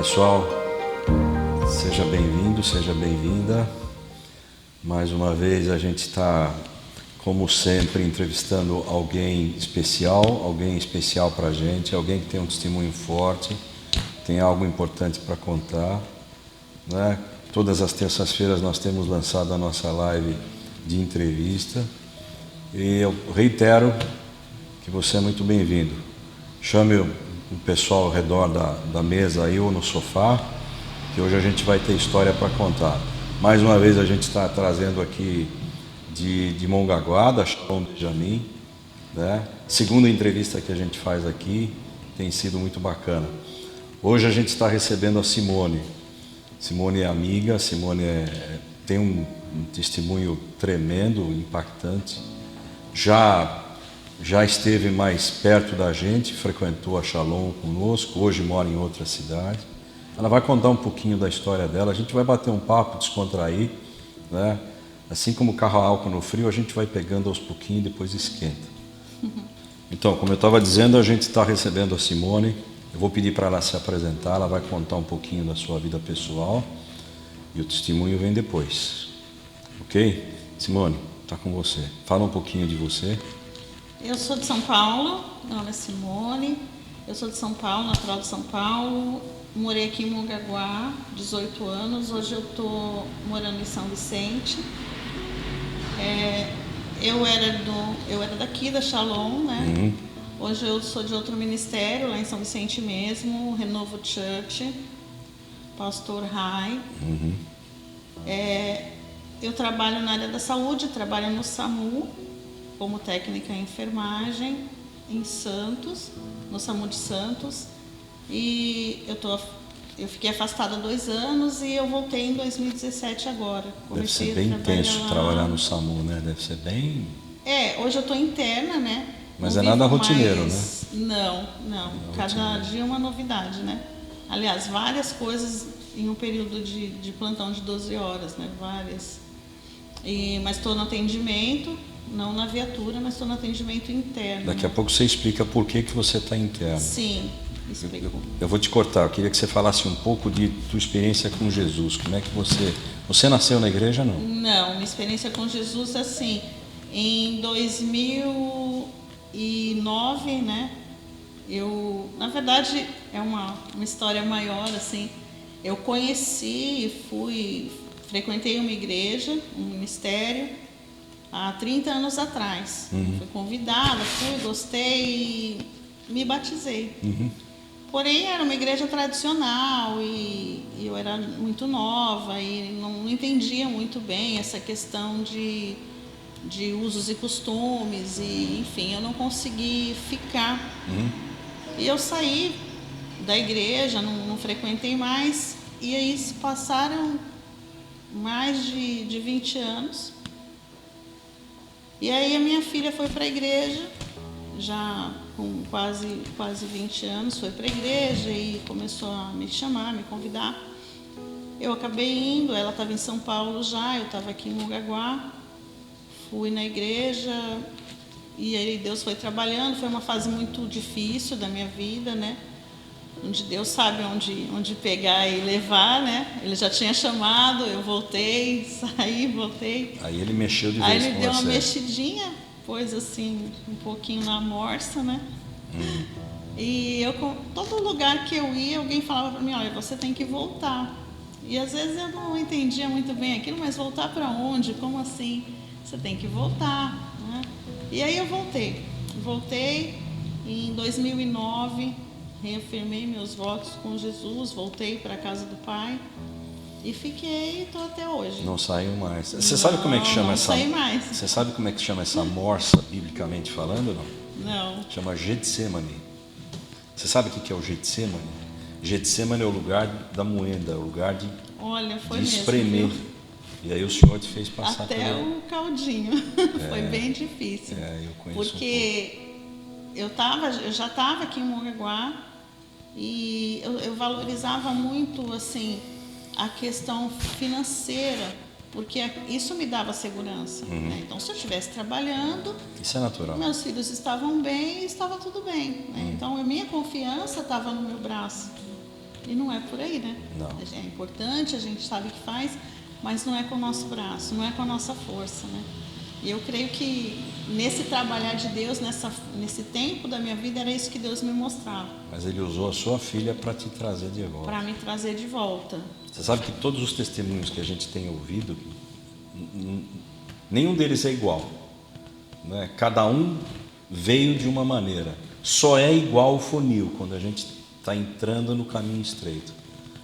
Pessoal, seja bem-vindo, seja bem-vinda. Mais uma vez a gente está, como sempre, entrevistando alguém especial para a gente, alguém que tem um testemunho forte, tem algo importante para contar, né? Todas as terças-feiras nós temos lançado a nossa live de entrevista e eu reitero que você é muito bem-vindo. Chame o pessoal ao redor da mesa aí ou no sofá, que hoje a gente vai ter história para contar. Mais uma vez a gente está trazendo aqui de Mongaguá, da Shalom Benjamin, né? Segunda entrevista que a gente faz aqui, tem sido muito bacana. Hoje a gente está recebendo a Simone. Simone é amiga, Simone tem um testemunho tremendo, impactante. Já esteve mais perto da gente, frequentou a Shalom conosco, hoje mora em outra cidade. Ela vai contar um pouquinho da história dela, a gente vai bater um papo, descontrair, né? Assim como o carro a álcool no frio, a gente vai pegando aos pouquinhos e depois esquenta. Então, como eu estava dizendo, a gente está recebendo a Simone. Eu vou pedir para ela se apresentar, ela vai contar um pouquinho da sua vida pessoal e o testemunho vem depois. Ok? Simone, está com você. Fala um pouquinho de você. Eu sou de São Paulo, meu nome é Simone, eu sou de São Paulo, natural de São Paulo, morei aqui em Mongaguá, 18 anos, hoje eu estou morando em São Vicente. Eu era daqui, da Shalom, né? Hoje eu sou de outro ministério, lá em São Vicente mesmo, Renovo Church, Pastor Rai. Eu trabalho na área da saúde, trabalho no SAMU, como técnica em enfermagem, em Santos, no SAMU de Santos. E eu fiquei afastada há 2 anos e eu voltei em 2017 agora. Deve ser bem intenso trabalhar no SAMU, né? Deve ser bem... Hoje eu estou interna, né? Mas é nada rotineiro, né? Não. Cada dia é uma novidade, né? Aliás, várias coisas em um período de plantão de 12 horas, né? Várias. Mas estou no atendimento, não na viatura, mas estou no atendimento interno. Daqui a pouco você explica por que você está interno. Sim, explico. Eu vou te cortar, eu queria que você falasse um pouco de tua experiência com Jesus. Como é que você nasceu na igreja, não? Não, minha experiência com Jesus, assim, em 2009, né? Na verdade, é uma história maior, assim. Eu conheci e frequentei uma igreja, um ministério, há 30 anos atrás. Fui convidada, gostei e me batizei. Porém, era uma igreja tradicional e eu era muito nova e não entendia muito bem essa questão de usos e costumes e, enfim, eu não consegui ficar. E eu saí da igreja, não frequentei mais, e aí se passaram mais de 20 anos. E aí a minha filha foi para a igreja, já com quase 20 anos, foi para a igreja e começou a me chamar, me convidar. Eu acabei indo, ela estava em São Paulo já, eu estava aqui em Mongaguá. Fui na igreja e aí Deus foi trabalhando. Foi uma fase muito difícil da minha vida, né? Onde Deus sabe onde pegar e levar, né? Ele já tinha chamado, eu voltei, saí, voltei. Aí ele mexeu de vez com você. Aí ele deu uma mexidinha, pôs assim um pouquinho na morsa, né? E todo lugar que eu ia, alguém falava para mim, olha, você tem que voltar. E às vezes eu não entendia muito bem aquilo, mas voltar para onde? Como assim? Você tem que voltar, né? E aí eu voltei em 2009, reafirmei meus votos com Jesus, voltei para a casa do Pai e fiquei e estou até hoje. Não saiu mais. Você sabe como é que chama essa? Não saí mais. Você sabe como é que chama essa morsa, biblicamente falando, não? Não. Chama Getsemane. Você sabe o que é o Getsemane? Getsemane é o lugar da moeda, o lugar de espremer. Mesmo. E aí o Senhor te fez passar até o caldinho. Foi bem difícil. Eu conheço porque eu já estava aqui em Mongaguá e eu valorizava muito assim a questão financeira, porque isso me dava segurança. Né? Então, se eu estivesse trabalhando, isso é natural. Meus filhos estavam bem e estava tudo bem. Né? Então, a minha confiança estava no meu braço. E não é por aí, né? Não. É importante, a gente sabe que faz, mas não é com o nosso braço, não é com a nossa força, né? E eu creio que nesse trabalhar de Deus, nesse tempo da minha vida, era isso que Deus me mostrava. Mas Ele usou a sua filha para te trazer de volta. Para me trazer de volta. Você sabe que todos os testemunhos que a gente tem ouvido, nenhum deles é igual, né? Cada um veio de uma maneira. Só é igual o funil quando a gente está entrando no caminho estreito.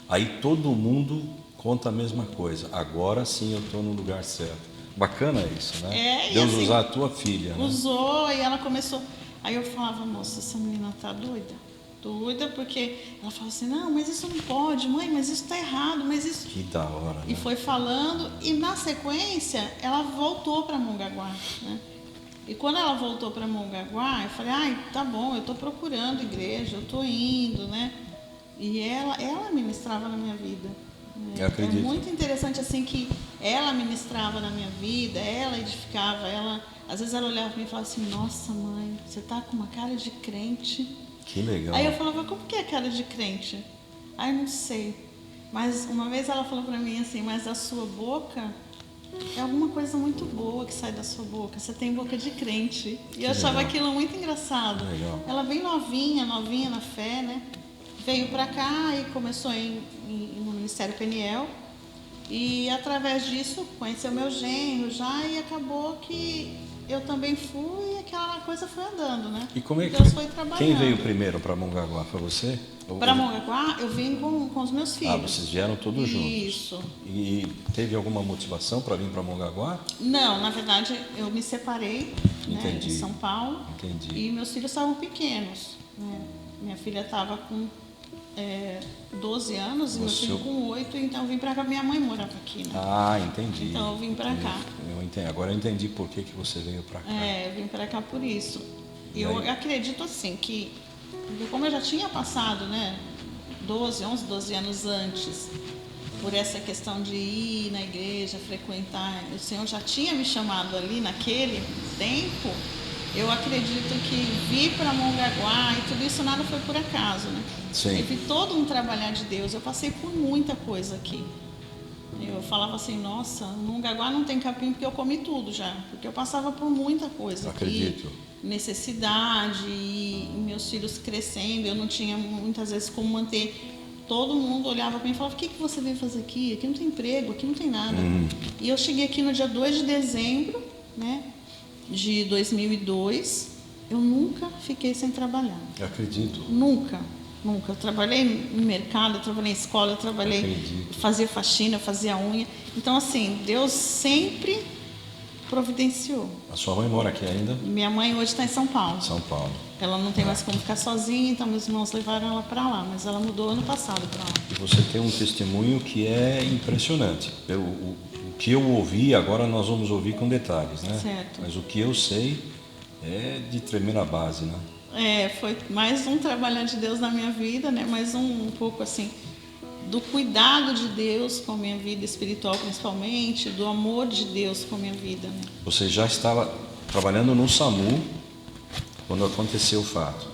Aí todo mundo conta a mesma coisa. Agora sim eu estou no lugar certo. Bacana isso, né? Deus assim, usar a tua filha. Usou, né? E ela começou. Aí eu falava, moça, essa menina tá doida. Doida, porque ela falava assim, não, mas isso não pode, mãe, mas isso está errado, mas isso... Que da hora, né? E foi falando, e na sequência, ela voltou para Mongaguá, né? E quando ela voltou para Mongaguá, eu falei, ai, tá bom, eu estou procurando igreja, eu estou indo, né? E ela ministrava na minha vida. Eu acredito. É muito interessante, assim, que ela ministrava na minha vida, ela edificava, às vezes ela olhava para mim e falava assim, nossa, mãe, você tá com uma cara de crente. Que legal. Aí eu falava, como que é cara de crente? Aí eu não sei. Mas uma vez ela falou para mim assim, mas a sua boca é alguma coisa muito boa que sai da sua boca. Você tem boca de crente. E eu achava aquilo muito engraçado. Legal. Ela bem novinha na fé, né? Veio para cá e começou no Ministério Peniel. E através disso conheceu meu genro já e acabou que eu também fui e aquela coisa foi andando, né? E como é que Deus foi trabalhando. Quem veio primeiro para Mongaguá? Foi você? Para Mongaguá eu vim com os meus filhos. Ah, vocês vieram todos juntos. Isso. E teve alguma motivação para vir para Mongaguá? Não, na verdade eu me separei, né, em São Paulo. Entendi. E meus filhos estavam pequenos, né? Minha filha estava com 12 anos e meu filho com 8, então eu vim para cá. Minha mãe morava aqui, né? Ah, entendi. Então eu vim para cá. Eu entendi. Agora eu entendi por que você veio para cá. Eu vim para cá por isso. E eu acredito assim que, como eu já tinha passado, né, 11, 12 anos antes, por essa questão de ir na igreja, frequentar, o Senhor já tinha me chamado ali naquele tempo, eu acredito que vir para Mongaguá e tudo isso nada foi por acaso, né? Sim. Teve todo um trabalhar de Deus, eu passei por muita coisa aqui. Eu falava assim, nossa, Mongaguá não tem capim porque eu comi tudo já, porque eu passava por muita coisa aqui. Acredito. Necessidade e meus filhos crescendo, eu não tinha muitas vezes como manter. Todo mundo olhava para mim e falava, o que você veio fazer aqui? Aqui não tem emprego, aqui não tem nada. E eu cheguei aqui no dia 2 de dezembro, né, de 2002, eu nunca fiquei sem trabalhar. Eu acredito. Nunca. Eu trabalhei no mercado, eu trabalhei em escola, eu trabalhei, fazia faxina, fazia unha. Então, assim, Deus sempre providenciou. A sua mãe mora aqui ainda? Minha mãe hoje está em São Paulo. São Paulo. Ela não tem mais como ficar sozinha, então meus irmãos levaram ela para lá, mas ela mudou ano passado para lá. E você tem um testemunho que é impressionante. O que eu ouvi, agora nós vamos ouvir com detalhes, né? Certo. Mas o que eu sei é de tremer a base, né? Foi mais um trabalhar de Deus na minha vida, né? Mais um pouco assim do cuidado de Deus com a minha vida espiritual, principalmente, do amor de Deus com a minha vida, né? Você já estava trabalhando no SAMU quando aconteceu o fato?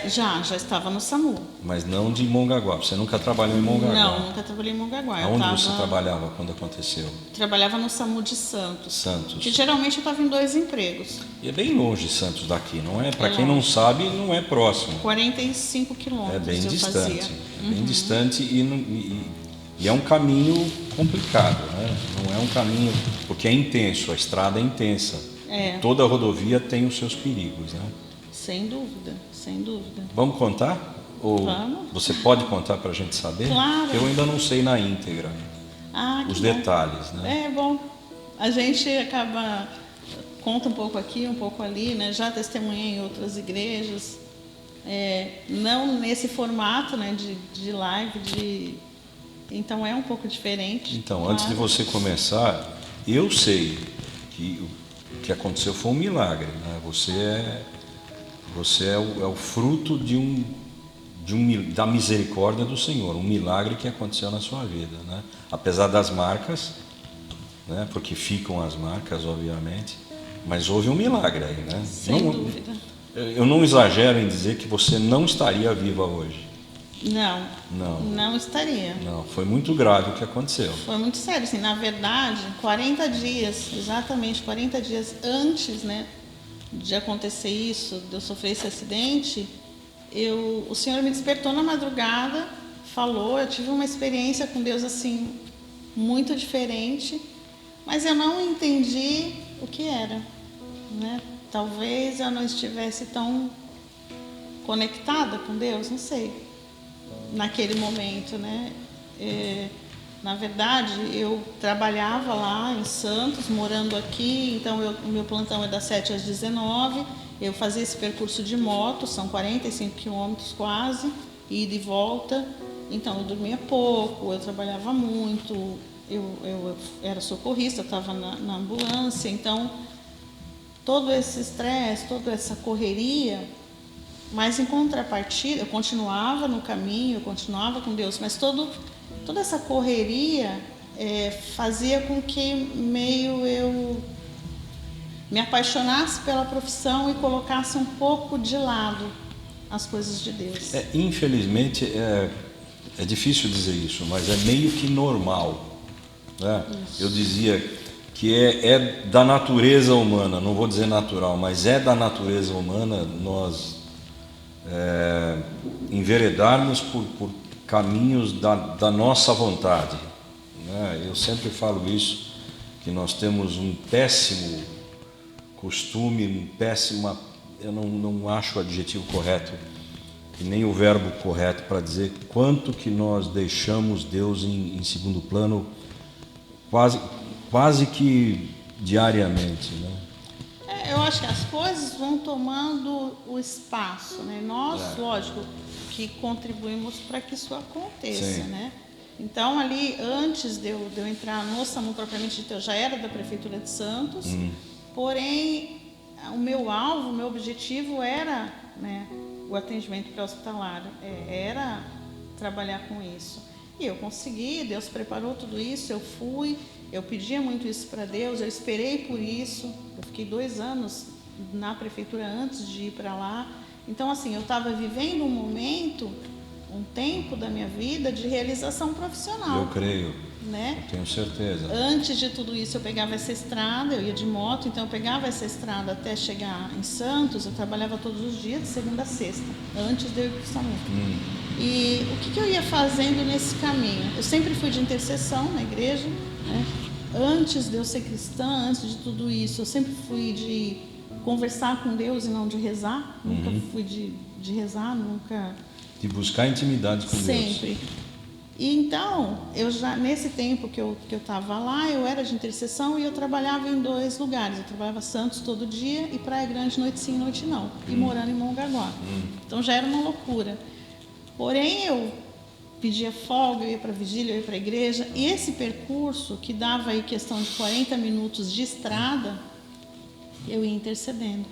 Já estava no SAMU. Mas não de Mongaguá, você nunca trabalhou em Mongaguá? Não, nunca trabalhei em Mongaguá. Aonde você trabalhava quando aconteceu? Trabalhava no SAMU de Santos. Santos. Que geralmente eu estava em 2 empregos. E é bem longe Santos daqui, não é? Para quem não sabe, não é próximo. 45 quilômetros. É bem distante. Fazia. Bem distante e é um caminho complicado, né? Não é um caminho, porque é intenso, a estrada é intensa. Toda rodovia tem os seus perigos, né? Sem dúvida, sem dúvida. Vamos contar? Ou Vamos. Você pode contar para a gente saber? Claro. Eu ainda não sei na íntegra os detalhes, né? É bom. A gente conta um pouco aqui, um pouco ali, né? Já testemunhei em outras igrejas. Não nesse formato, né, de live, então é um pouco diferente. Então, antes de você começar, eu sei que o que aconteceu foi um milagre, né? Você é o fruto da misericórdia do Senhor, um milagre que aconteceu na sua vida, né? Apesar das marcas, né? Porque ficam as marcas, obviamente, mas houve um milagre aí, né? Sem dúvida. Eu não exagero em dizer que você não estaria viva hoje. Não estaria. Não, foi muito grave o que aconteceu. Foi muito sério, assim, na verdade, 40 dias, exatamente 40 dias antes, né, de acontecer isso, de eu sofrer esse acidente, o Senhor me despertou na madrugada, falou, eu tive uma experiência com Deus, assim, muito diferente, mas eu não entendi o que era, né? Talvez eu não estivesse tão conectada com Deus, não sei, naquele momento, né? Na verdade, eu trabalhava lá em Santos, morando aqui, então o meu plantão é das 7 às 19, eu fazia esse percurso de moto, são 45 quilômetros quase, ida e volta, então eu dormia pouco, eu trabalhava muito, eu era socorrista, eu estava na ambulância, então todo esse estresse, toda essa correria, mas em contrapartida, eu continuava no caminho, eu continuava com Deus, mas toda essa correria fazia com que meio eu me apaixonasse pela profissão e colocasse um pouco de lado as coisas de Deus. Infelizmente, é difícil dizer isso, mas é meio que normal, né? Eu dizia que é da natureza humana, não vou dizer natural, mas é da natureza humana nós enveredarmos por caminhos da nossa vontade, né? Eu sempre falo isso, que nós temos um péssimo costume, eu não acho o adjetivo correto e nem o verbo correto para dizer quanto que nós deixamos Deus em segundo plano, quase que diariamente, né? Eu acho que as coisas vão tomando o espaço, né? Nós, lógico, que contribuímos para que isso aconteça, né? Então, ali, antes de eu entrar no SAMU propriamente dito, eu já era da Prefeitura de Santos, porém, o meu alvo, o meu objetivo era, né, o atendimento pré-hospitalar, era trabalhar com isso. E eu consegui, Deus preparou tudo isso, eu fui, eu pedia muito isso para Deus, eu esperei por isso, eu fiquei 2 anos na prefeitura antes de ir para lá. Então, assim, eu estava vivendo um momento, um tempo da minha vida de realização profissional. Eu creio, né? Eu tenho certeza. Antes de tudo isso, eu pegava essa estrada, eu ia de moto, então eu pegava essa estrada até chegar em Santos, eu trabalhava todos os dias, de segunda a sexta, antes de eu ir para o SAMU. E o que eu ia fazendo nesse caminho? Eu sempre fui de intercessão na igreja, né? Antes de eu ser cristã, antes de tudo isso, eu sempre fui de conversar com Deus e não de rezar. Nunca fui de rezar, nunca... De buscar intimidade com Deus. Sempre. E então, eu já nesse tempo que eu estava lá, eu era de intercessão e eu trabalhava em 2 lugares. Eu trabalhava Santos todo dia e Praia Grande noite sim, noite não. E morando em Mongaguá. Então já era uma loucura. Porém, eu pedia folga, eu ia para a vigília, eu ia para a igreja. E esse percurso, que dava aí questão de 40 minutos de estrada, eu ia intercedendo.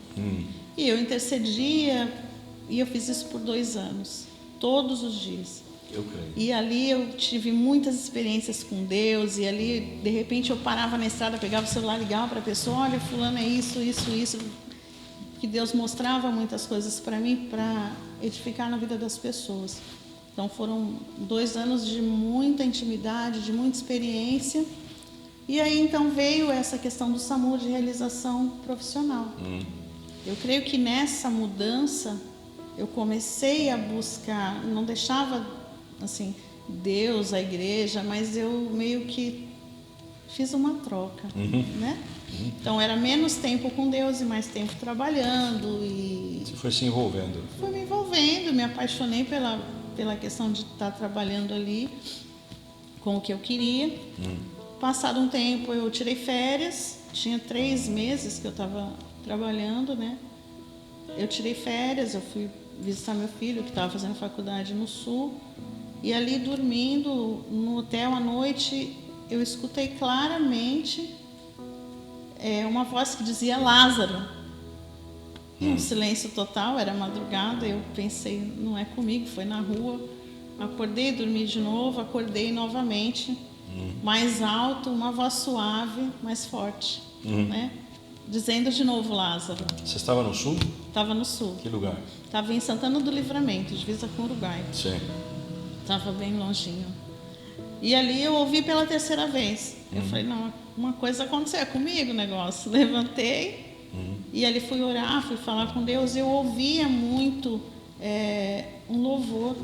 E eu intercedia, e eu fiz isso por 2 anos, todos os dias. Eu creio. E ali eu tive muitas experiências com Deus, e ali, de repente, eu parava na estrada, pegava o celular, ligava para a pessoa, olha, fulano é isso, que Deus mostrava muitas coisas para mim, para edificar na vida das pessoas. Então foram 2 anos de muita intimidade, de muita experiência, e aí então veio essa questão do SAMU de realização profissional. Eu creio que nessa mudança, eu comecei a buscar, não deixava assim, Deus, a igreja, mas eu meio que fiz uma troca, né? Então era menos tempo com Deus e mais tempo trabalhando. E você foi se envolvendo? Fui me envolvendo, me apaixonei pela questão de estar trabalhando ali com o que eu queria. Passado um tempo eu tirei férias, tinha 3 meses que eu estava trabalhando, né? Eu tirei férias, eu fui visitar meu filho que estava fazendo faculdade no Sul. E ali dormindo no hotel à noite, eu escutei claramente uma voz que dizia Lázaro. Um silêncio total, era madrugada, eu pensei, não é comigo, foi na rua. Acordei, dormi de novo, acordei novamente, mais alto, uma voz suave, mais forte, né? Dizendo de novo Lázaro. Você estava no Sul? Estava no Sul. Que lugar? Estava em Santana do Livramento, divisa com o Uruguai. Sim. Estava bem longinho. E ali eu ouvi pela terceira vez. Eu falei, não, uma coisa aconteceu comigo o negócio. Levantei e ali fui orar, fui falar com Deus. Eu ouvia muito um louvor.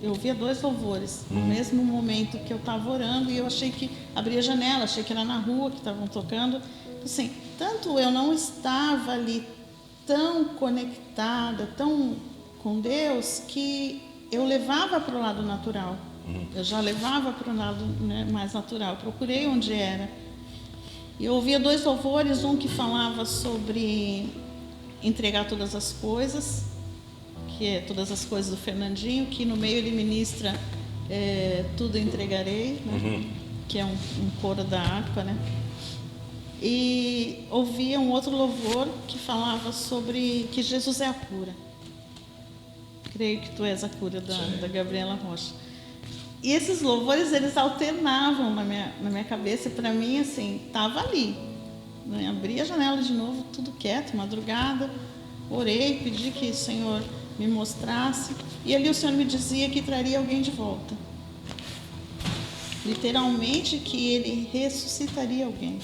Eu ouvia 2 louvores no mesmo momento que eu estava orando, e eu achei que abria a janela, achei que era na rua que estavam tocando. Assim, tanto eu não estava ali tão conectada, tão com Deus, que eu levava para o lado natural. Eu já levava para o lado, né, mais natural. Procurei onde era. E eu ouvia 2 louvores, um que falava sobre entregar todas as coisas, que é Todas as Coisas do Fernandinho, que no meio ele ministra Tudo Entregarei, né? Que é um coro da harpa, né? E ouvia um outro louvor que falava sobre que Jesus é a cura. Creio que tu és a cura, da Gabriela Rocha. E esses louvores, eles alternavam na minha cabeça, e para mim, assim, estava ali. Né? Abri a janela de novo, tudo quieto, madrugada, orei, pedi que o Senhor me mostrasse, e ali o Senhor me dizia que traria alguém de volta. Literalmente, que ele ressuscitaria alguém,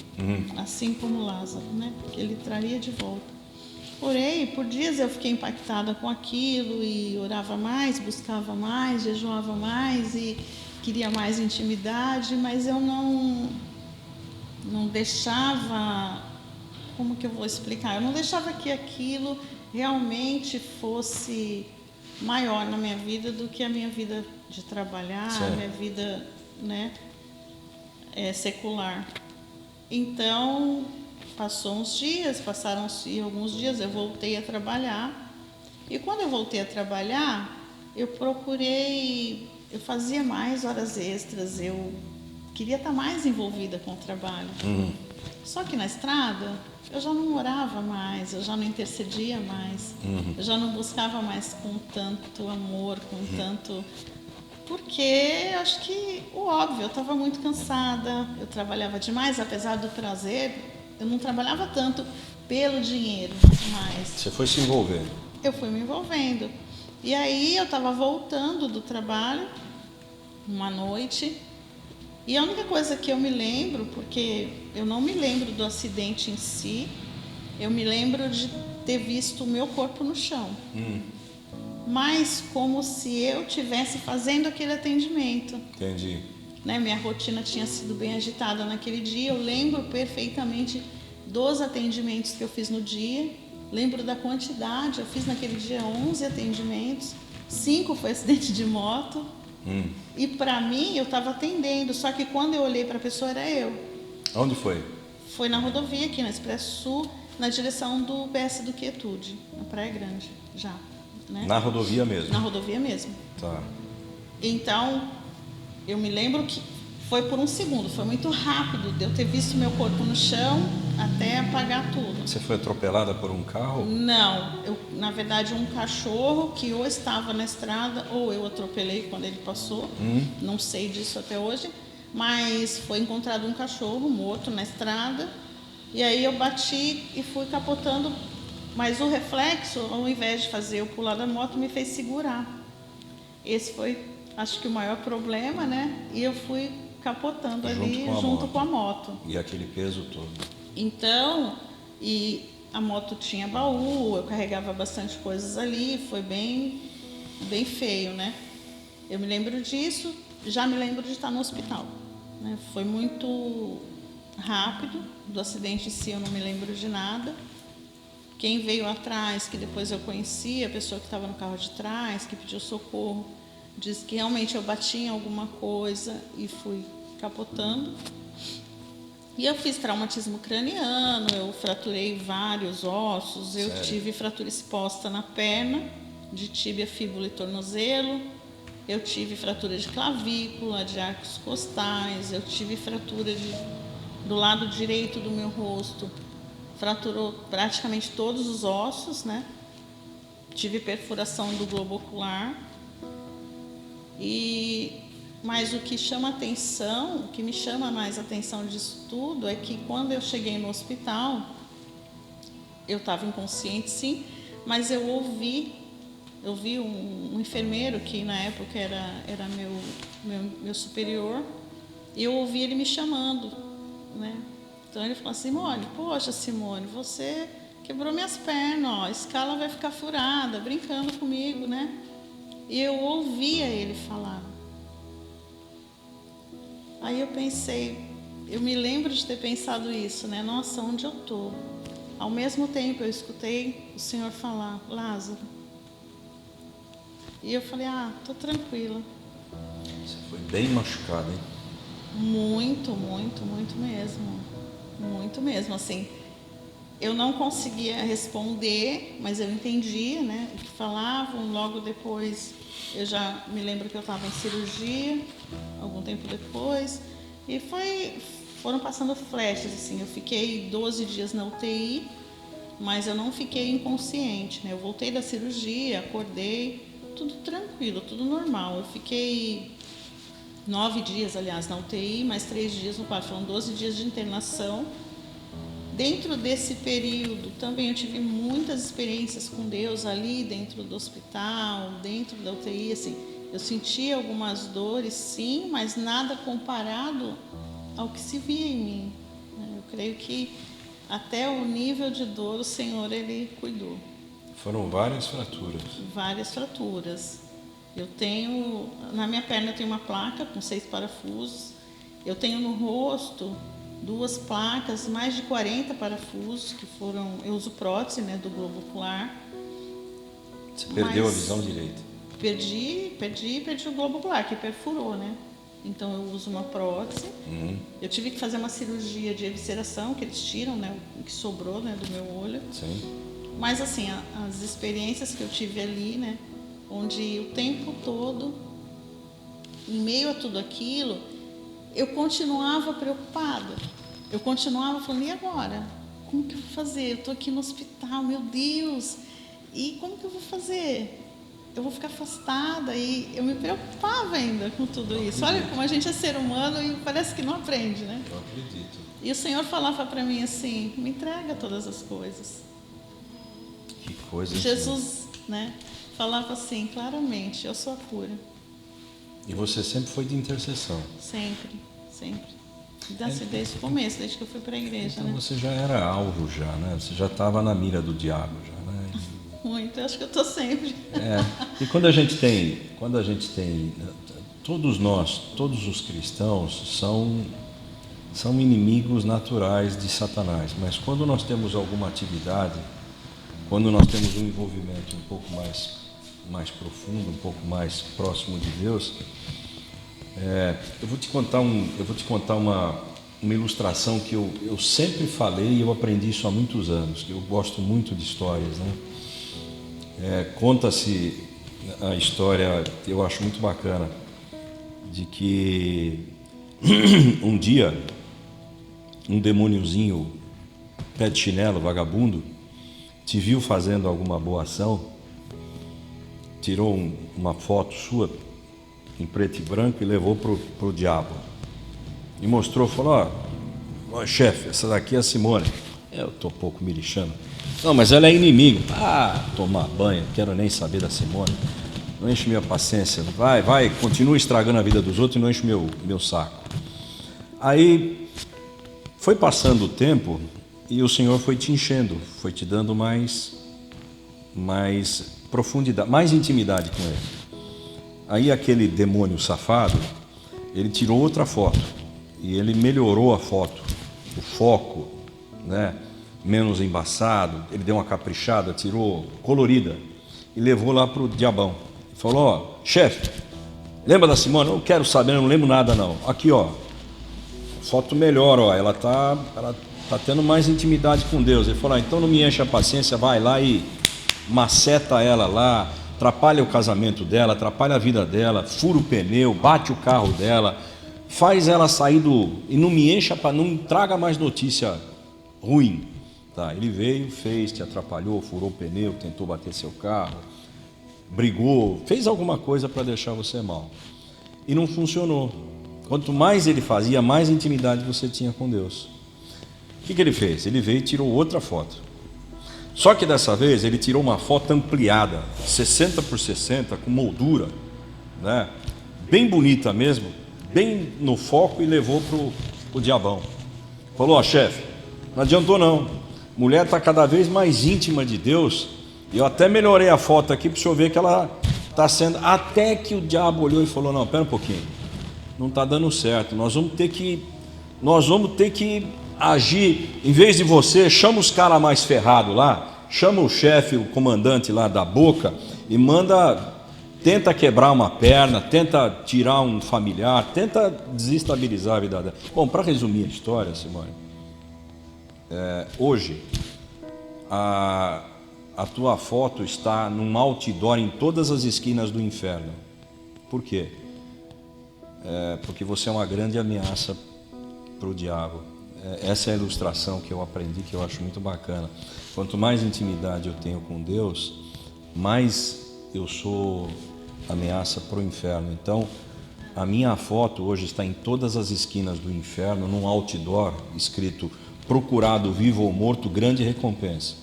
assim como Lázaro, né? Que ele traria de volta. Orei, por dias eu fiquei impactada com aquilo, e orava mais, buscava mais, jejuava mais e queria mais intimidade, mas eu não deixava, como que eu vou explicar? Eu não deixava que aquilo realmente fosse maior na minha vida do que a minha vida de trabalhar, a minha vida, né, secular. Então, passaram-se alguns dias, eu voltei a trabalhar. E quando eu voltei a trabalhar, eu fazia mais horas extras, eu queria estar mais envolvida com o trabalho. Só que na estrada, eu já não orava mais, eu já não intercedia mais, eu já não buscava mais com tanto amor, com tanto... Porque acho que o óbvio, eu estava muito cansada, eu trabalhava demais, apesar do prazer, eu não trabalhava tanto pelo dinheiro, mas... Você foi se envolvendo? Eu fui me envolvendo. E aí eu estava voltando do trabalho, uma noite, e a única coisa que eu me lembro, porque eu não me lembro do acidente em si, eu me lembro de ter visto o meu corpo no chão. Mas como se eu estivesse fazendo aquele atendimento. Entendi. Né? Minha rotina tinha sido bem agitada naquele dia, eu lembro perfeitamente dos atendimentos que eu fiz no dia, lembro da quantidade, eu fiz naquele dia 11 atendimentos, 5 foi acidente de moto, e para mim eu estava atendendo, só que quando eu olhei para a pessoa era eu. Onde foi? Foi na rodovia aqui, na Expresso Sul, na direção do PS do Quietude, na Praia Grande, já. Né? Na rodovia mesmo? Na rodovia mesmo. Tá. Então, eu me lembro que foi por um segundo, foi muito rápido de eu ter visto meu corpo no chão até apagar tudo. Você foi atropelada por um carro? Não, na verdade um cachorro que ou estava na estrada ou eu atropelei quando ele passou, não sei disso até hoje, mas foi encontrado um cachorro morto na estrada, e aí eu bati e fui capotando, mas o reflexo, ao invés de fazer eu pular da moto, me fez segurar. Esse foi, acho que o maior problema, né? E eu fui capotando ali junto com a moto. E aquele peso todo. Então, e a moto tinha baú, eu carregava bastante coisas ali, foi bem feio, né? Eu me lembro disso, já me lembro de estar no hospital, né? Foi muito rápido, do acidente em si eu não me lembro de nada. Quem veio atrás, que depois eu conheci, a pessoa que estava no carro de trás, que pediu socorro, disse que realmente eu bati em alguma coisa e fui capotando. E eu fiz traumatismo craniano, eu fraturei vários ossos, eu tive fratura exposta na perna, de tíbia, fíbula e tornozelo, eu tive fratura de clavícula, de arcos costais, eu tive fratura do lado direito do meu rosto, fraturou praticamente todos os ossos, né? Tive perfuração do globo ocular. Mas o que chama atenção, o que me chama mais atenção disso tudo é que quando eu cheguei no hospital, eu estava inconsciente sim, mas eu ouvi eu vi um enfermeiro que na época era meu superior, e eu ouvi ele me chamando, né? Então ele falou assim: Simone, poxa Simone, você quebrou minhas pernas, ó, a escala vai ficar furada, brincando comigo, né? E eu ouvia ele falar. Aí eu pensei, eu me lembro de ter pensado isso, né? Nossa, onde eu tô? Ao mesmo tempo eu escutei o Senhor falar: Lázaro. E eu falei: tô tranquila. Você foi bem machucada, hein? Muito, muito, muito mesmo. Muito mesmo, assim. Eu não conseguia responder, mas eu entendia, né, o que falavam. Logo depois, eu já me lembro que eu estava em cirurgia, algum tempo depois. E foram passando flashes, assim. Eu fiquei 12 dias na UTI, mas eu não fiquei inconsciente, né? Eu voltei da cirurgia, acordei, tudo tranquilo, tudo normal. Eu fiquei 9 dias, aliás, na UTI, mais 3 dias no quarto. Foram 12 dias de internação. Dentro desse período, também eu tive muitas experiências com Deus ali dentro do hospital, dentro da UTI, assim. Eu senti algumas dores, sim, mas nada comparado ao que se via em mim. Eu creio que até o nível de dor o Senhor, Ele cuidou. Foram várias fraturas. Várias fraturas. Na minha perna eu tenho uma placa com 6 parafusos. Eu tenho no rosto 2 placas, mais de 40 parafusos, eu uso prótese, né, do globo ocular. Você perdeu a visão direita? Perdi o globo ocular, que perfurou, né? Então eu uso uma prótese. Eu tive que fazer uma cirurgia de evisceração, que eles tiram, né, o que sobrou, né, do meu olho. Sim. Mas assim, as experiências que eu tive ali, né, onde o tempo todo, em meio a tudo aquilo, eu continuava preocupada. Eu continuava falando: e agora? Como que eu vou fazer? Eu estou aqui no hospital, meu Deus! E como que eu vou fazer? Eu vou ficar afastada? E eu me preocupava ainda com tudo isso. Olha como a gente é ser humano e parece que não aprende, né? Eu acredito. E o Senhor falava para mim assim: me entrega todas as coisas. Que coisa. Jesus, né, falava assim claramente: eu sou a cura. E você sempre foi de intercessão? Sempre. Desde o começo, desde que eu fui para a igreja. Então, né? Você já era alvo já, né? Você já estava na mira do diabo já, né? Muito, eu acho que eu estou sempre. E quando a gente tem, todos nós, todos os cristãos são inimigos naturais de Satanás, mas quando nós temos alguma atividade, quando nós temos um envolvimento um pouco mais profundo, um pouco mais próximo de Deus, eu vou te contar uma ilustração que eu sempre falei e eu aprendi isso há muitos anos, que eu gosto muito de histórias, né? Conta-se a história, eu acho muito bacana, de que um dia um demôniozinho pé de chinelo, vagabundo, te viu fazendo alguma boa ação, tirou uma foto sua em preto e branco e levou pro diabo e mostrou, falou: ó, chefe, essa daqui é a Simone. Eu tô um pouco me lixando. Não, mas ela é inimigo. Tomar banho, não quero nem saber da Simone. Não enche minha paciência. Vai, continua estragando a vida dos outros e não enche meu saco. Aí foi passando o tempo e o Senhor foi te enchendo, foi te dando mais profundidade, mais intimidade com Ele. Aí aquele demônio safado, ele tirou outra foto e ele melhorou a foto, o foco, né? Menos embaçado, ele deu uma caprichada, tirou colorida e levou lá pro diabão. Falou: ó, chefe, lembra da Simone? Eu não quero saber, eu não lembro nada não. Aqui, ó, foto melhor, ó, ela tá tendo mais intimidade com Deus. Ele falou: então não me enche a paciência, vai lá e maceta ela lá, atrapalha o casamento dela, atrapalha a vida dela, fura o pneu, bate o carro dela, faz ela sair e não me encha, não traga mais notícia ruim. Tá, ele veio, fez, te atrapalhou, furou o pneu, tentou bater seu carro, brigou, fez alguma coisa para deixar você mal. E não funcionou. Quanto mais ele fazia, mais intimidade você tinha com Deus. O que ele fez? Ele veio e tirou outra foto. Só que dessa vez ele tirou uma foto ampliada, 60 por 60, com moldura, né? Bem bonita mesmo, bem no foco, e levou pro diabão. Falou: ó, chefe, não adiantou não, mulher está cada vez mais íntima de Deus, e eu até melhorei a foto aqui para o senhor ver que ela está sendo... Até que o diabo olhou e falou: não, pera um pouquinho, não está dando certo, nós vamos ter que agir. Em vez de você, chama os caras mais ferrados lá, chama o chefe, o comandante lá da boca, e tenta quebrar uma perna, tenta tirar um familiar, tenta desestabilizar a vida dela. Bom, para resumir a história, Simone, hoje a tua foto está num outdoor em todas as esquinas do inferno. Por quê? Porque você é uma grande ameaça para o diabo. Essa é a ilustração que eu aprendi, que eu acho muito bacana. Quanto mais intimidade eu tenho com Deus, mais eu sou ameaça para o inferno. Então, a minha foto hoje está em todas as esquinas do inferno, num outdoor escrito: procurado vivo ou morto, grande recompensa.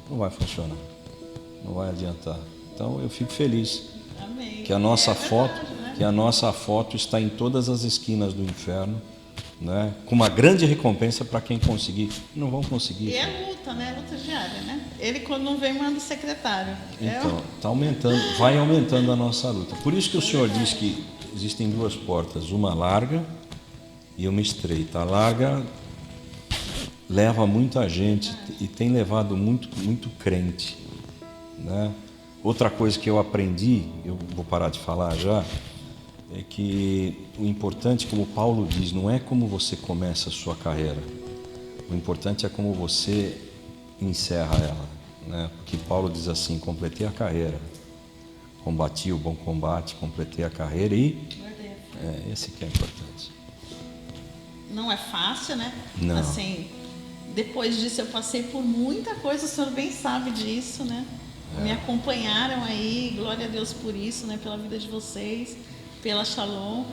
Não vai funcionar, não vai adiantar. Então eu fico feliz. Amém. Que a nossa foto está em todas as esquinas do inferno, né? Com uma grande recompensa para quem conseguir. Não vão conseguir. E é luta, né? Luta diária, né? Ele, quando não vem, manda o secretário. Então, está aumentando, vai aumentando a nossa luta. Por isso que o Senhor diz que existem duas portas, uma larga e uma estreita. A larga leva muita gente e tem levado muito crente, né? Outra coisa que eu aprendi, eu vou parar de falar já, é que o importante, como Paulo diz, não é como você começa a sua carreira, o importante é como você encerra ela, né? Porque Paulo diz assim: completei a carreira, combati o bom combate, completei a carreira e... esse que é importante. Não é fácil, né? Não. Assim, depois disso eu passei por muita coisa, o senhor bem sabe disso, né? Me acompanharam aí, glória a Deus por isso, né? Pela vida de vocês, pela Shalom.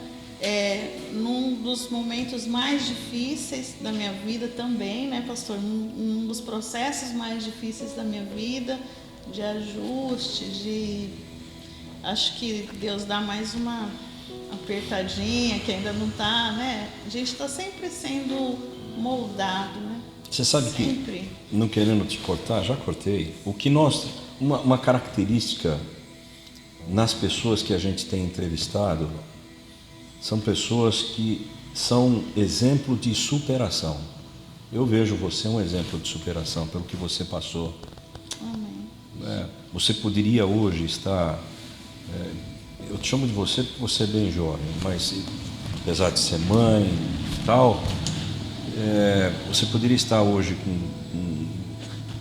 Num dos momentos mais difíceis da minha vida também, né, pastor? Num dos processos mais difíceis da minha vida, de ajuste, acho que Deus dá mais uma apertadinha, que ainda não está, né? A gente está sempre sendo moldado, né? Você sabe sempre. Que, não querendo te cortar, já cortei, uma característica nas pessoas que a gente tem entrevistado, são pessoas que são exemplo de superação. Eu vejo você um exemplo de superação pelo que você passou. Amém. Você poderia hoje estar... eu te chamo de você porque você é bem jovem, mas apesar de ser mãe e tal, você poderia estar hoje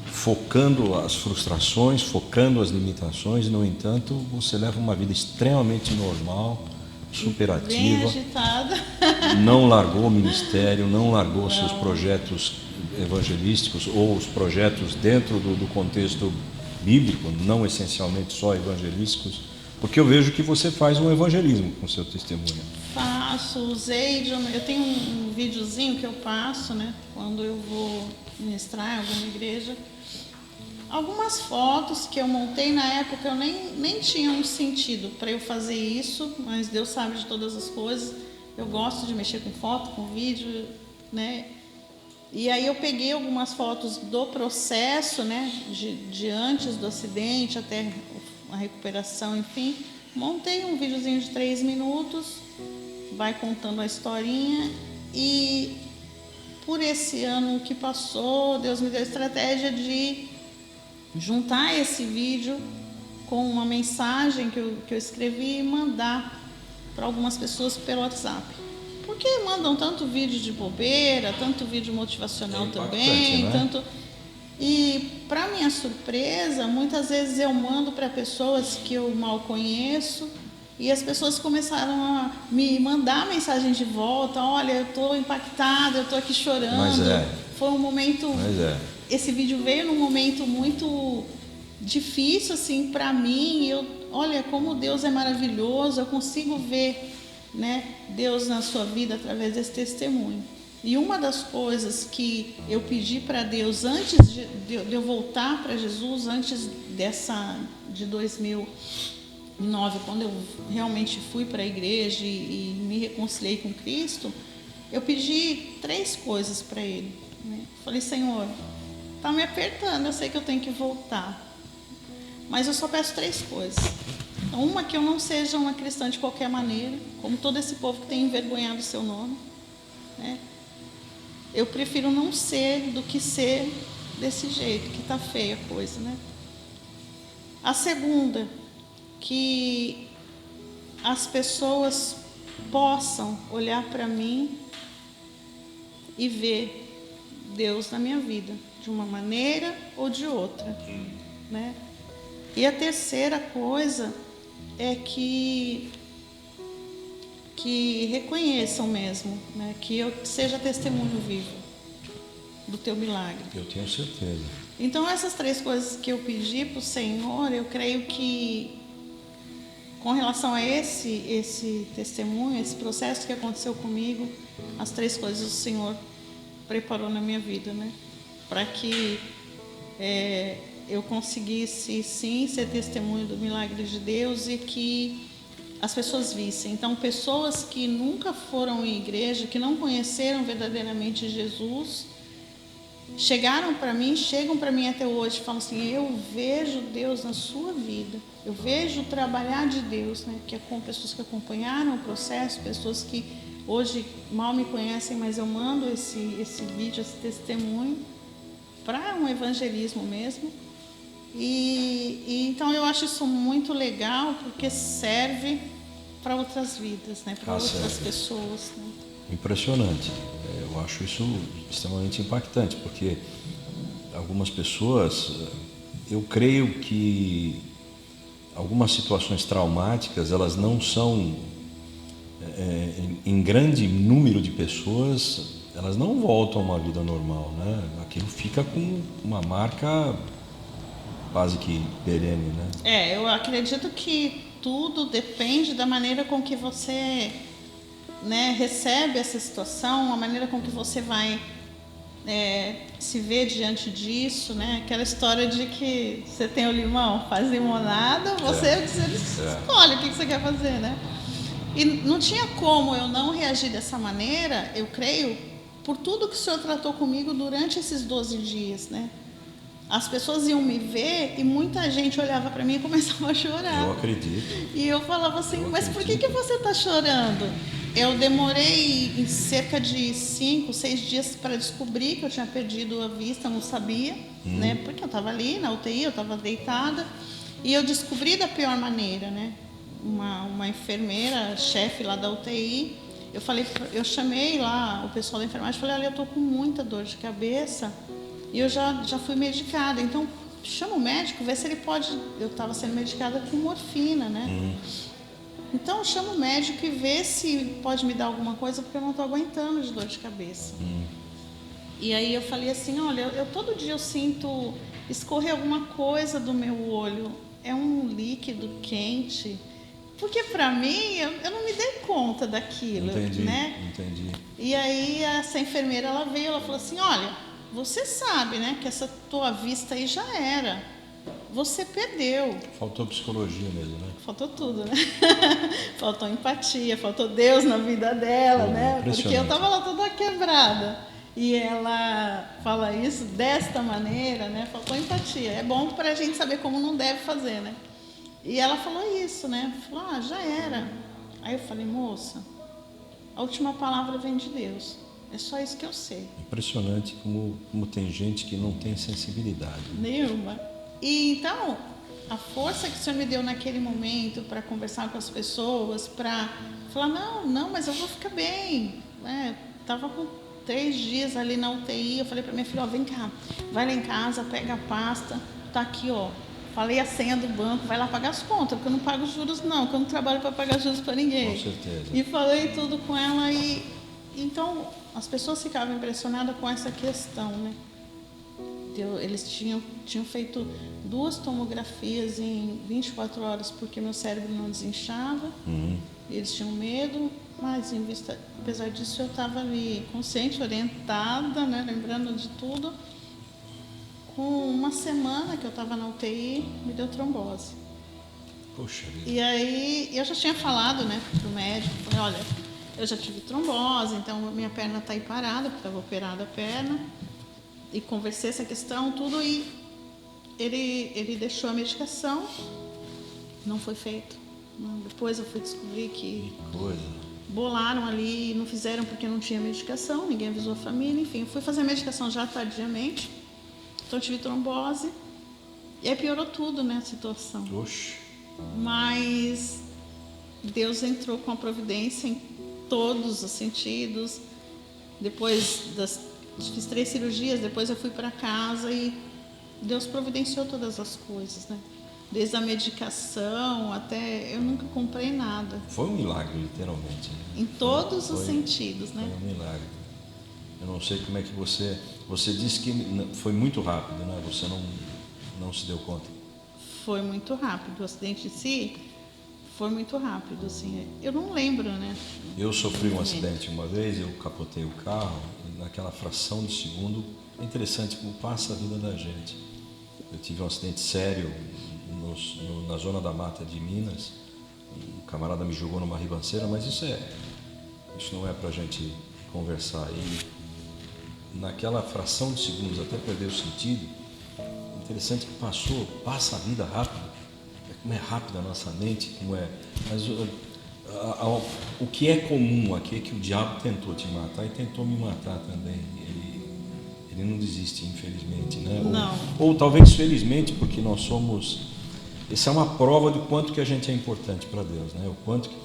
focando as frustrações, focando as limitações, e, no entanto, você leva uma vida extremamente normal, superativa. Bem agitada. Não largou o ministério, não largou seus projetos evangelísticos ou os projetos dentro do contexto bíblico, não essencialmente só evangelísticos, porque eu vejo que você faz um evangelismo com seu testemunho. Faço, usei, eu tenho um videozinho que eu passo, né, quando eu vou ministrar em alguma igreja. Algumas fotos que eu montei na época, eu nem tinha um sentido para eu fazer isso, mas Deus sabe de todas as coisas. Eu gosto de mexer com foto, com vídeo, né? E aí eu peguei algumas fotos do processo, né, de antes do acidente até a recuperação, enfim. Montei um videozinho de 3 minutos, vai contando a historinha, e por esse ano que passou, Deus me deu a estratégia de juntar esse vídeo com uma mensagem que eu escrevi e mandar para algumas pessoas pelo WhatsApp. Porque mandam tanto vídeo de bobeira, tanto vídeo motivacional também, né? E para minha surpresa, muitas vezes eu mando para pessoas que eu mal conheço, e as pessoas começaram a me mandar mensagem de volta: olha, eu estou impactada, eu estou aqui chorando. Mas foi um momento... Esse vídeo veio num momento muito difícil, assim, para mim. Olha como Deus é maravilhoso, eu consigo ver, né, Deus na sua vida através desse testemunho. E uma das coisas que eu pedi para Deus antes de eu voltar para Jesus, antes de 2009, quando eu realmente fui para a igreja e me reconciliei com Cristo, eu pedi 3 coisas para Ele, né? Falei, Senhor, está me apertando, eu sei que eu tenho que voltar, mas eu só peço 3 coisas. Uma, que eu não seja uma cristã de qualquer maneira, como todo esse povo que tem envergonhado o seu nome, né? Eu prefiro não ser do que ser desse jeito, que está feia a coisa, né? A segunda, que as pessoas possam olhar para mim e ver Deus na minha vida, de uma maneira ou de outra, né? E a terceira coisa é que reconheçam mesmo, né? Que eu seja testemunho vivo do teu milagre. Eu tenho certeza. Então, essas 3 coisas que eu pedi para o Senhor, eu creio que, com relação a esse testemunho, esse processo que aconteceu comigo, as 3 coisas o Senhor preparou na minha vida, né? Para que eu conseguisse, sim, ser testemunho do milagre de Deus e que as pessoas vissem. Então, pessoas que nunca foram em igreja, que não conheceram verdadeiramente Jesus, chegam para mim até hoje e falam assim, eu vejo Deus na sua vida, eu vejo o trabalhar de Deus, né? Que é com pessoas que acompanharam o processo, pessoas que hoje mal me conhecem, mas eu mando esse vídeo, esse testemunho, para um evangelismo mesmo. E então eu acho isso muito legal, porque serve para outras vidas, né? Para outras pessoas, né? Impressionante. Eu acho isso extremamente impactante, porque algumas pessoas, eu creio que algumas situações traumáticas, elas não são, em grande número de pessoas, elas não voltam a uma vida normal, né? Aquilo fica com uma marca quase que perene, né? Eu acredito que tudo depende da maneira com que você, né, recebe essa situação, a maneira com que você vai se ver diante disso, né? Aquela história de que você tem o limão, faz limonada, você escolhe o que você quer fazer, né? E não tinha como eu não reagir dessa maneira, eu creio, por tudo que o Senhor tratou comigo durante esses 12 dias, né? As pessoas iam me ver e muita gente olhava para mim e começava a chorar. Eu acredito. E eu falava assim, mas por que você está chorando? Eu demorei em cerca de 5, 6 dias para descobrir que eu tinha perdido a vista, não sabia, né? Porque eu estava ali na UTI, eu estava deitada. E eu descobri da pior maneira, né? Uma enfermeira, chefe lá da UTI, eu chamei lá o pessoal da enfermagem e falei, olha, eu estou com muita dor de cabeça e eu já fui medicada, então chama o médico, vê se ele pode, eu estava sendo medicada com morfina, né? Então chama o médico e vê se pode me dar alguma coisa, porque eu não estou aguentando de dor de cabeça. E aí eu falei assim, olha, eu todo dia eu sinto escorrer alguma coisa do meu olho, é um líquido quente, porque para mim eu não me dei conta daquilo. Entendi, né? Entendi. E aí essa enfermeira, ela veio, ela falou assim, olha, você sabe, né, que essa tua vista aí já era, você perdeu. Faltou psicologia mesmo, né? Faltou tudo, né? Faltou empatia, faltou Deus na vida dela, né? Porque eu tava lá toda quebrada. E ela fala isso desta maneira, né? Faltou empatia. É bom pra gente saber como não deve fazer, né? E ela falou isso, né? Falou, já era. Aí eu falei, moça, a última palavra vem de Deus. É só isso que eu sei. Impressionante como tem gente que não tem sensibilidade. Nenhuma. E então, a força que o Senhor me deu naquele momento para conversar com as pessoas, para falar, não, mas eu vou ficar bem. Tava com 3 dias ali na UTI, eu falei para minha filha, vem cá, vai lá em casa, pega a pasta, tá aqui, ó. Falei a senha do banco, vai lá pagar as contas, porque eu não pago juros não, porque eu não trabalho para pagar juros para ninguém. Com certeza. E falei tudo com ela e então as pessoas ficavam impressionadas com essa questão, né? Eles tinham feito 2 tomografias em 24 horas porque meu cérebro não desinchava. Eles tinham medo Mas apesar disso, eu estava ali consciente, orientada, né, lembrando de tudo. Com uma semana que eu estava na UTI, me deu trombose. Poxa vida. E aí, eu já tinha falado, né, pro médico, falei, olha, eu já tive trombose, então minha perna está aí parada, porque estava operada a perna. E conversei essa questão, tudo, e ele deixou a medicação, não foi feito. Depois eu fui descobrir que coisa. Bolaram ali e não fizeram porque não tinha medicação, ninguém avisou a família, enfim. Eu fui fazer a medicação já tardiamente, então eu tive trombose. E aí piorou tudo, né, a situação. Oxe. Mas Deus entrou com a providência em todos os sentidos. Depois fiz 3 cirurgias, depois eu fui para casa e Deus providenciou todas as coisas, né? Desde a medicação até... Eu nunca comprei nada. Foi um milagre, literalmente. Né? Em todos os sentidos, né? Foi um milagre. Eu não sei como é que você... Você disse que foi muito rápido, né? Você não se deu conta. Foi muito rápido. O acidente em si foi muito rápido, assim. Eu não lembro, né? Eu sofri um acidente uma vez, eu capotei o carro e naquela fração de segundo... É interessante como passa a vida da gente. Eu tive um acidente sério na zona da mata de Minas. Um camarada me jogou numa ribanceira, mas isso não é pra gente conversar. E naquela fração de segundos, até perder o sentido, interessante que passa a vida rápido. Como é rápida a nossa mente, como é. Mas o que é comum aqui é que o diabo tentou te matar e tentou me matar também. Ele não desiste, infelizmente, né? Não. Ou talvez felizmente, porque nós somos... Essa é uma prova do quanto que a gente é importante para Deus, né? O quanto que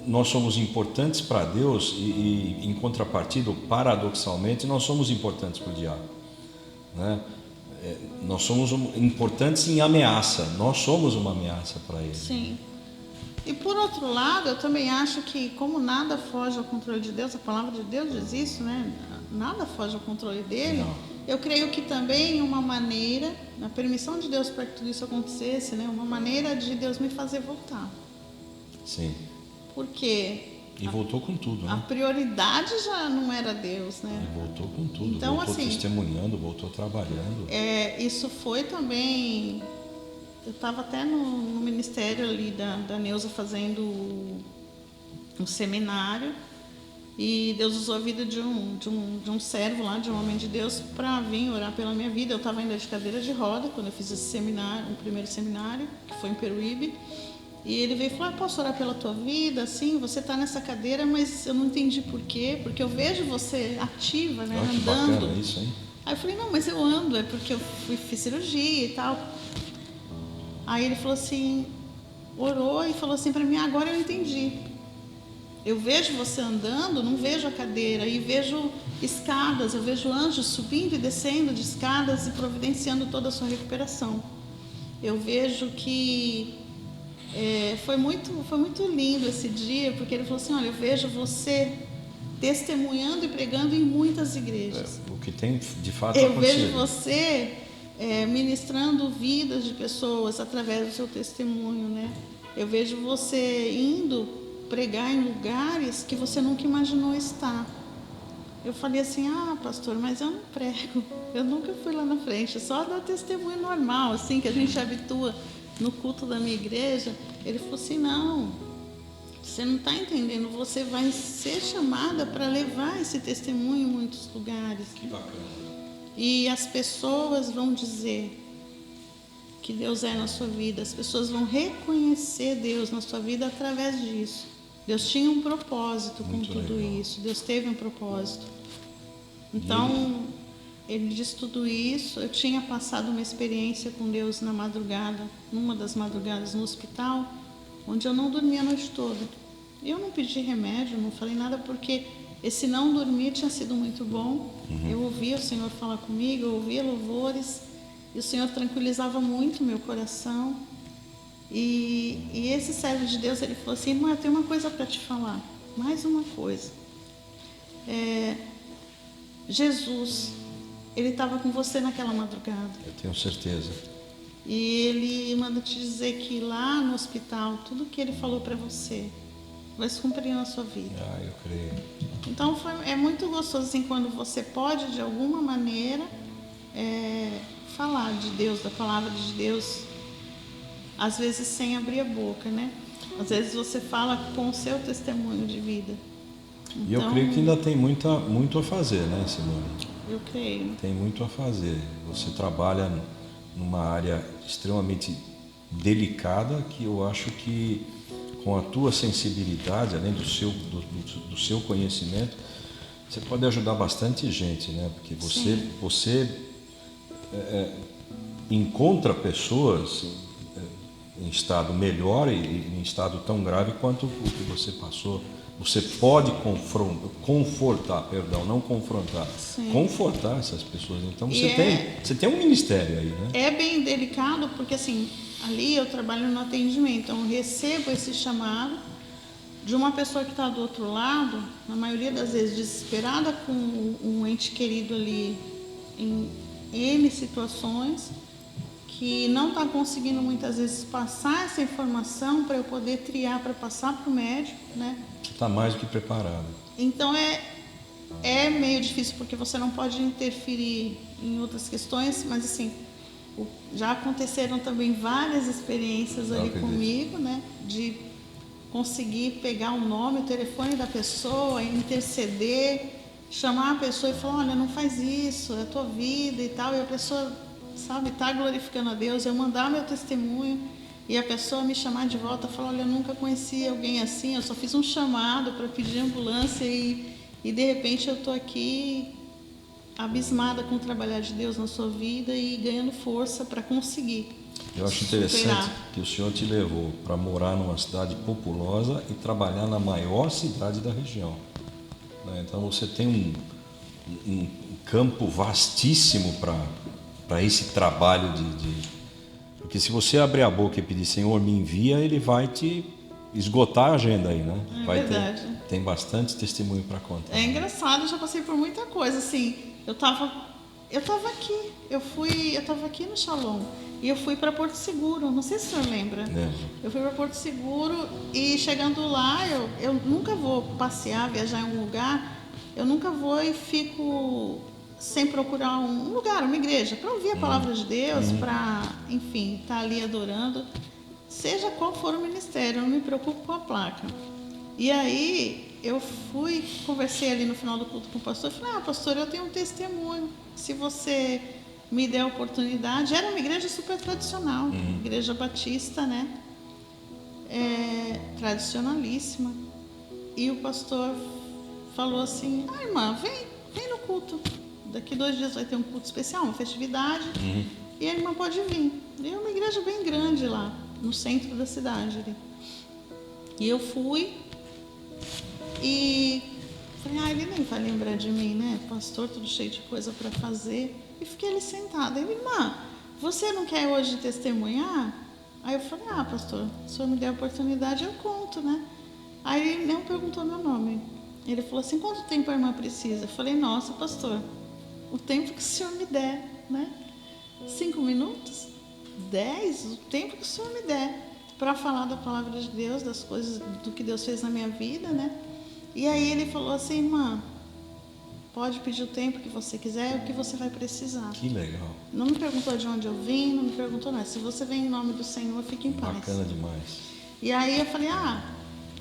nós somos importantes para Deus e em contrapartida, paradoxalmente, nós somos importantes para o diabo, né? Nós somos importantes em ameaça, nós somos uma ameaça para ele. Sim. E por outro lado, eu também acho que como nada foge ao controle de Deus, a palavra de Deus diz isso, né? Nada foge ao controle dele. Não. Eu creio que também uma maneira, na permissão de Deus para que tudo isso acontecesse, né? Uma maneira de Deus me fazer voltar. Sim. Porque e voltou com tudo, né? A prioridade já não era Deus, né? E voltou com tudo, então, voltou assim, testemunhando, voltou trabalhando. Isso foi também... Eu estava até no ministério ali da Neuza fazendo um seminário e Deus usou a vida de um servo lá, de um homem de Deus, para vir orar pela minha vida. Eu estava ainda de cadeira de roda quando eu fiz esse seminário, o primeiro seminário, que foi em Peruíbe. E ele veio e falou, posso orar pela tua vida? Assim, você está nessa cadeira, mas eu não entendi por quê, porque eu vejo você ativa, né, que andando. Bacana isso, hein? Aí eu falei, não, mas eu ando, é porque eu fiz cirurgia e tal. Aí ele falou assim, orou e falou assim para mim, agora eu entendi. Eu vejo você andando, não vejo a cadeira, e vejo escadas, eu vejo anjos subindo e descendo de escadas e providenciando toda a sua recuperação. Eu vejo que foi muito lindo esse dia, porque ele falou assim, olha, eu vejo você testemunhando e pregando em muitas igrejas. O que tem de fato eu acontecido. Vejo você ministrando vidas de pessoas através do seu testemunho, né? Eu vejo você indo pregar em lugares que você nunca imaginou estar. Eu falei assim, pastor, mas eu não prego, eu nunca fui lá na frente, só dar testemunho normal, assim, que a gente habitua no culto da minha igreja. Ele falou assim, não, você não está entendendo, você vai ser chamada para levar esse testemunho em muitos lugares. Que bacana. E as pessoas vão dizer que Deus é na sua vida, as pessoas vão reconhecer Deus na sua vida através disso. Deus tinha um propósito com tudo isso, Deus teve um propósito. Então, ele disse tudo isso. Eu tinha passado uma experiência com Deus na madrugada, numa das madrugadas no hospital, onde eu não dormia a noite toda. Eu não pedi remédio, não falei nada, porque esse não dormir tinha sido muito bom. Eu ouvia o Senhor falar comigo, eu ouvia louvores, e o Senhor tranquilizava muito o meu coração. E esse servo de Deus, ele falou assim, irmã, eu tenho uma coisa para te falar, mais uma coisa. Jesus, ele estava com você naquela madrugada. Eu tenho certeza. E ele manda te dizer que lá no hospital, tudo que ele falou para você, vai se cumprir na sua vida. Eu creio. Então é muito gostoso assim, quando você pode, de alguma maneira, falar de Deus, da palavra de Deus, às vezes sem abrir a boca, né? Às vezes você fala com o seu testemunho de vida. E eu creio que ainda tem muito a fazer, né, Simone? Eu creio. Tem muito a fazer. Você trabalha numa área extremamente delicada, que eu acho que com a tua sensibilidade, além do seu conhecimento, você pode ajudar bastante gente, né? Porque você encontra pessoas em estado melhor e em estado tão grave quanto o que você passou. Você pode confortar, não confrontar, Sim. confortar essas pessoas. Então você tem um ministério aí, né? É bem delicado porque assim, ali eu trabalho no atendimento, então eu recebo esse chamado de uma pessoa que está do outro lado, na maioria das vezes desesperada com um ente querido ali em N situações, que não está conseguindo muitas vezes passar essa informação para eu poder triar para passar para o médico, né? Está mais do que preparado. Então é meio difícil porque você não pode interferir em outras questões, mas assim, já aconteceram também várias experiências ali comigo, né? De conseguir pegar o nome, o telefone da pessoa, interceder, chamar a pessoa e falar, olha, não faz isso, é a tua vida e tal, e a pessoa, sabe, tá glorificando a Deus, eu mandar meu testemunho e a pessoa me chamar de volta e falar, olha, eu nunca conheci alguém assim, eu só fiz um chamado para pedir ambulância e de repente eu tô aqui abismada com o trabalhar de Deus na sua vida e ganhando força para conseguir. Eu acho interessante que o Senhor te levou para morar numa cidade populosa e trabalhar na maior cidade da região. Então você tem um campo vastíssimo para esse trabalho Porque se você abrir a boca e pedir, Senhor, me envia, Ele vai te esgotar a agenda aí, né? Verdade. Tem bastante testemunho para contar. É engraçado, eu já passei por muita coisa, assim, eu tava aqui, eu tava aqui no Shalom e eu fui para Porto Seguro, não sei se o senhor lembra. Eu fui para Porto Seguro e chegando lá, eu nunca vou passear, viajar em algum lugar, eu nunca vou e fico sem procurar um lugar, uma igreja, para ouvir a palavra de Deus, para, enfim, estar ali adorando, seja qual for o ministério, eu não me preocupo com a placa. E aí eu conversei ali no final do culto com o pastor, falei, pastor, eu tenho um testemunho, se você me der a oportunidade. Era uma igreja super tradicional, igreja batista, né? Tradicionalíssima. E o pastor falou assim, irmã, vem no culto, daqui 2 dias vai ter um culto especial, uma festividade, e a irmã pode vir. E é uma igreja bem grande lá, no centro da cidade ali. E eu fui e falei, ele nem vai lembrar de mim, né? Pastor, tudo cheio de coisa para fazer. E fiquei ali sentada. Ele, irmã, você não quer hoje testemunhar? Aí eu falei, pastor, se o senhor me der a oportunidade, eu conto, né? Aí ele não perguntou meu nome. Ele falou assim, quanto tempo a irmã precisa? Eu falei, nossa, pastor, o tempo que o senhor me der, né? 5 minutos? 10? O tempo que o senhor me der para falar da palavra de Deus, das coisas, do que Deus fez na minha vida, né? E aí ele falou assim, irmã, pode pedir o tempo que você quiser, o que você vai precisar. Que legal. Não me perguntou de onde eu vim, não me perguntou nada. Se você vem em nome do Senhor, fique em paz. Bacana demais. E aí eu falei,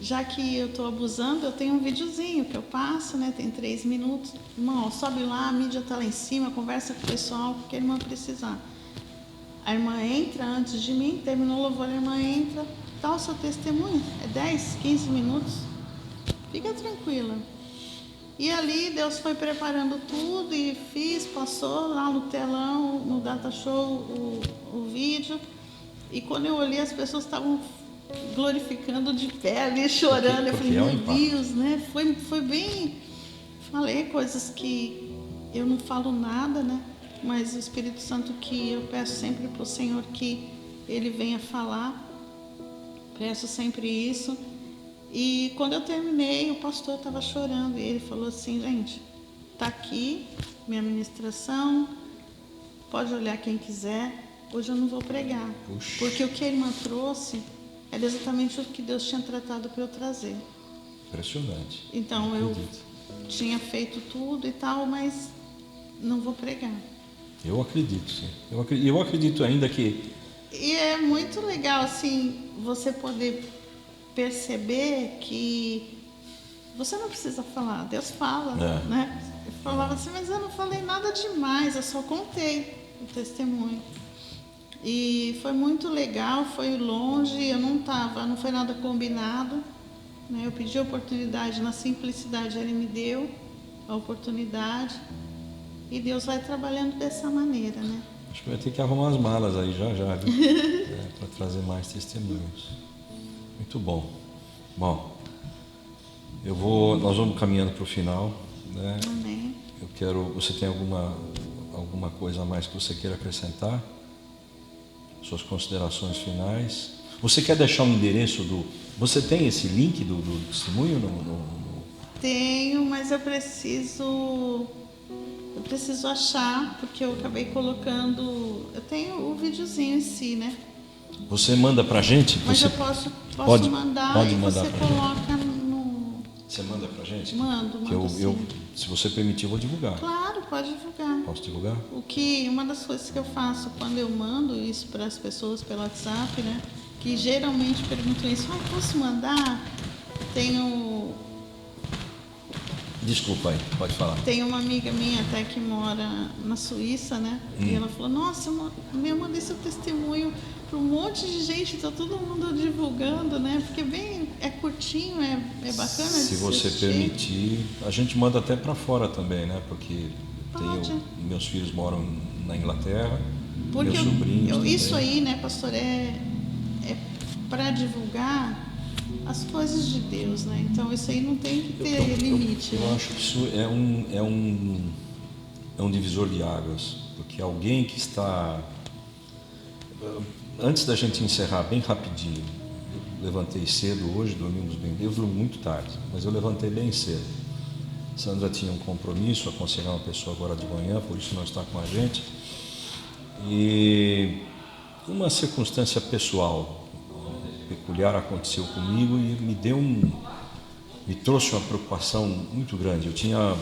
já que eu estou abusando, eu tenho um videozinho que eu passo, né? Tem 3 minutos. Irmão, sobe lá, a mídia está lá em cima, conversa com o pessoal, o que a irmã precisar. A irmã entra antes de mim, terminou o louvor, a irmã entra, dá o seu testemunho, é 10, 15 minutos. Fica tranquila. E ali Deus foi preparando tudo e passou lá no telão, no data show, o vídeo. E quando eu olhei, as pessoas estavam glorificando de pé ali, chorando. Eu falei, meu Deus, né? Foi bem... Falei coisas que eu não falo nada, né? Mas o Espírito Santo, que eu peço sempre para o Senhor que Ele venha falar. Peço sempre isso. E quando eu terminei, o pastor estava chorando e ele falou assim, gente, está aqui minha ministração, pode olhar quem quiser, hoje eu não vou pregar. Puxa. Porque o que a irmã trouxe era exatamente o que Deus tinha tratado para eu trazer. Impressionante. Então eu tinha feito tudo e tal, mas não vou pregar. Eu acredito, sim. Eu acredito ainda que... E é muito legal, assim, você poder perceber que você não precisa falar, Deus fala, né? Eu falava assim, mas eu não falei nada demais, eu só contei o testemunho. E foi muito legal, foi longe, eu não foi nada combinado, né? Eu pedi a oportunidade, na simplicidade Ele me deu a oportunidade e Deus vai trabalhando dessa maneira, né? Acho que vai ter que arrumar as malas aí já, viu? Para trazer mais testemunhos. Muito bom. Bom, nós vamos caminhando para o final, né? Amém. Você tem alguma coisa a mais que você queira acrescentar? Suas considerações finais? Você quer deixar o endereço Você tem esse link do testemunho? Tenho, mas eu preciso achar, porque eu acabei colocando... Eu tenho o videozinho em si, né? Você manda pra gente? Mas você eu posso pode mandar e mandar você pra coloca gente. no... Você manda pra gente? Mando sim. Se você permitir, eu vou divulgar. Claro, pode divulgar. Posso divulgar? Uma das coisas que eu faço quando eu mando isso para as pessoas pelo WhatsApp, né? Que geralmente perguntam isso, posso mandar? Desculpa aí, pode falar. Tem uma amiga minha até que mora na Suíça, né? E ela falou, nossa, eu mandei seu testemunho para um monte de gente, tá todo mundo divulgando, né? Porque é curtinho, é bacana de Se você assistir. permitir, a gente manda até para fora também, né? Porque meus filhos moram na Inglaterra, meus sobrinhos isso aí, né, pastor, é para divulgar as coisas de Deus, né? Então isso aí não tem que ter limite. Eu acho que isso é um divisor de águas, porque alguém que está... Antes da gente encerrar, bem rapidinho, eu levantei cedo hoje, dormimos bem, eu durmo muito tarde, mas eu levantei bem cedo. Sandra tinha um compromisso, aconselhar uma pessoa agora de manhã, por isso não está com a gente. E uma circunstância pessoal peculiar aconteceu comigo e me trouxe uma preocupação muito grande. Eu tinha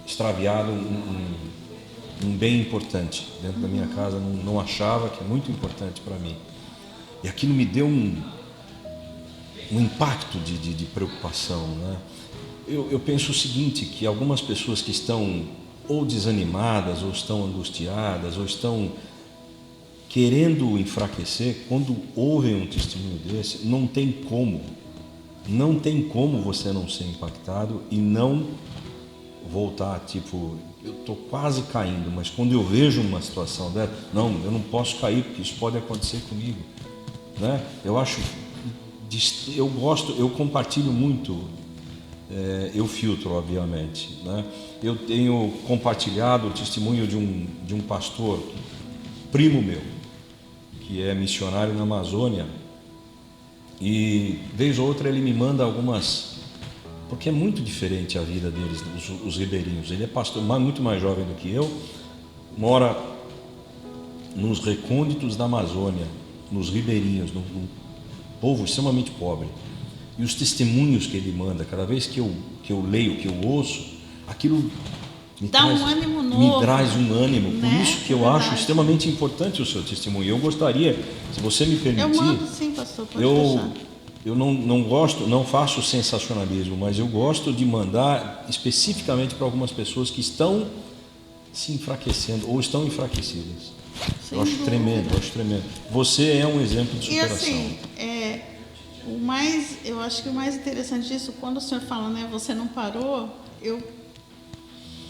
extraviado um bem importante dentro da minha casa, não achava, que é muito importante para mim. E aquilo me deu um impacto de preocupação, né? Eu penso o seguinte, que algumas pessoas que estão ou desanimadas, ou estão angustiadas, ou estão querendo enfraquecer, quando ouvem um testemunho desse, não tem como você não ser impactado e não voltar, tipo, eu estou quase caindo, mas quando eu vejo uma situação dessa, não, eu não posso cair, porque isso pode acontecer comigo, né? Eu compartilho muito, eu filtro, obviamente, né? Eu tenho compartilhado o testemunho de um pastor, primo meu, que é missionário na Amazônia, e vez ou outra ele me manda algumas, porque é muito diferente a vida deles, os ribeirinhos. Ele é pastor, muito mais jovem do que eu, mora nos recônditos da Amazônia, nos ribeirinhos, num povo extremamente pobre. E os testemunhos que ele manda, cada vez que eu leio, que eu ouço, aquilo me traz um ânimo. Né? Por isso que eu acho extremamente importante o seu testemunho. Eu gostaria, se você me permitir... Eu mando sim, pastor, pode deixar. Eu não faço sensacionalismo, mas eu gosto de mandar especificamente para algumas pessoas que estão se enfraquecendo ou estão enfraquecidas. Eu acho tremendo. Você é um exemplo de superação. E assim, eu acho que o mais interessante disso, quando o senhor fala, né, você não parou, eu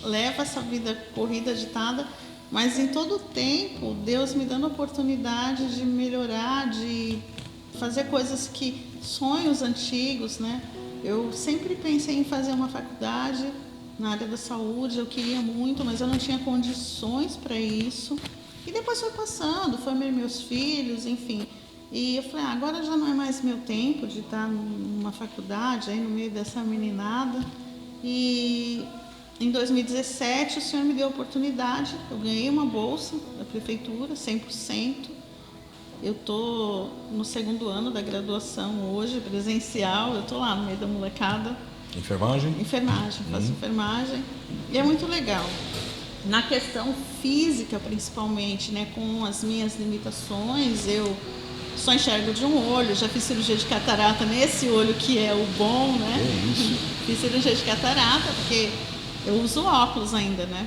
levo essa vida corrida, agitada, mas em todo o tempo, Deus me dando a oportunidade de melhorar, de fazer coisas sonhos antigos, né? Eu sempre pensei em fazer uma faculdade na área da saúde, eu queria muito, mas eu não tinha condições para isso. E depois foi passando, foi meus filhos, enfim. E eu falei, agora já não é mais meu tempo de estar numa faculdade, aí no meio dessa meninada. E em 2017 o senhor me deu a oportunidade, eu ganhei uma bolsa da prefeitura, 100%. Eu estou no 2º ano da graduação hoje, presencial, eu estou lá no meio da molecada. Enfermagem? Enfermagem, faço enfermagem e é muito legal. Na questão física, principalmente, né, com as minhas limitações, eu só enxergo de um olho, já fiz cirurgia de catarata nesse olho que é o bom, né? É isso. Fiz cirurgia de catarata porque eu uso óculos ainda, né?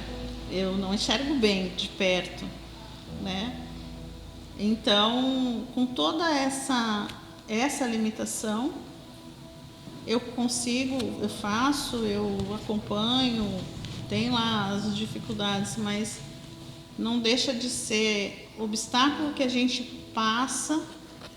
Eu não enxergo bem de perto, né? Então, com toda essa limitação, eu consigo, eu faço, eu acompanho, tem lá as dificuldades, mas não deixa de ser obstáculo que a gente passa